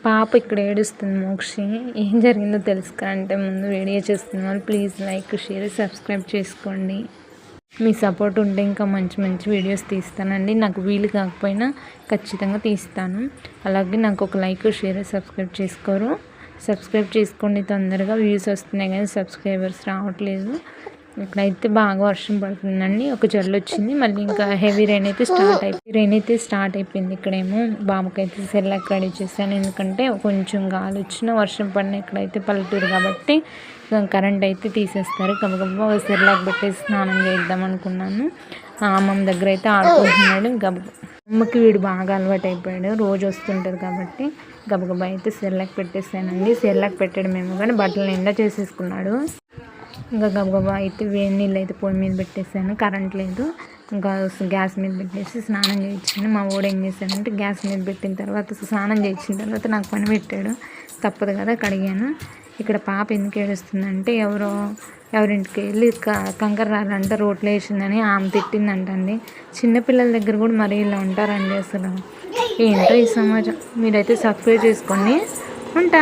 పాప ఇక్కడ ఏడుస్తుంది మోక్షి. ఏం జరిగిందో తెలుసుకుంటే ముందు వీడియో చూస్తున్నారు, ప్లీజ్ లైక్ షేర్ సబ్స్క్రైబ్ చేసుకోండి. మీ సపోర్ట్ ఉంటే ఇంకా మంచి మంచి వీడియోస్ తీస్తానండి. నాకు వీలు కాకపోయినా ఖచ్చితంగా తీస్తాను. అలాగే నాకు ఒక లైక్ షేర్ సబ్స్క్రైబ్ చేసుకోరు. సబ్స్క్రైబ్ చేసుకోండి, తొందరగా వ్యూస్ వస్తున్నాయి కానీ సబ్స్క్రైబర్స్ రావట్లేదు. ఇక్కడైతే బాగా వర్షం పడుతుందండి. ఒక జల్లు వచ్చింది, మళ్ళీ ఇంకా హెవీ రెయిన్ అయితే స్టార్ట్ అయిపోయింది. ఇక్కడేమో బాబుకైతే సెర్లాక్ రెడీ చేశాను, ఎందుకంటే కొంచెం గాలి వచ్చినా వర్షం పడిన ఇక్కడైతే పల్లెటూరు కాబట్టి కరెంట్ అయితే తీసేస్తారు. గబగబా సెర్లాక్ పెట్టేసి స్నానం చేద్దాం అనుకున్నాను. అమ్మమ్మ దగ్గర అయితే ఆడుకుంటున్నాడు. అమ్మకి వీడు బాగా అలవాటు అయిపోయాడు, రోజు వస్తుంటారు కాబట్టి గబగబా అయితే సెర్లాక్ పెట్టేసానండి. సెర్లాక్ పెట్టాడమేమో కానీ బట్టలు నిండా చేసేసుకున్నాడు. ఇంకా గబగబా అయితే వేడి నీళ్ళు అయితే పొయ్యి మీద పెట్టేసాను, కరెంట్ లేదు. ఇంకా గ్యాస్ మీద పెట్టేసి స్నానం చేయించాను. మా వాడు ఏం చేశానంటే గ్యాస్ మీద పెట్టిన తర్వాత స్నానం చేయించిన తర్వాత నాకు పని పెట్టాడు, తప్పదు కదా కడిగాను. ఇక్కడ పాప ఎందుకు ఏడుస్తుందంటే ఎవరింటికి వెళ్ళి కంకర రాలంటే రోట్లో వేసిందని ఆమె తిట్టిందంటండి. చిన్నపిల్లల దగ్గర కూడా మరీ ఇలా ఉంటారండి. అసలు ఏంటో ఈ సమాజం. మీరైతే సబ్స్క్రైబ్ చేసుకోండి. ఉంటా.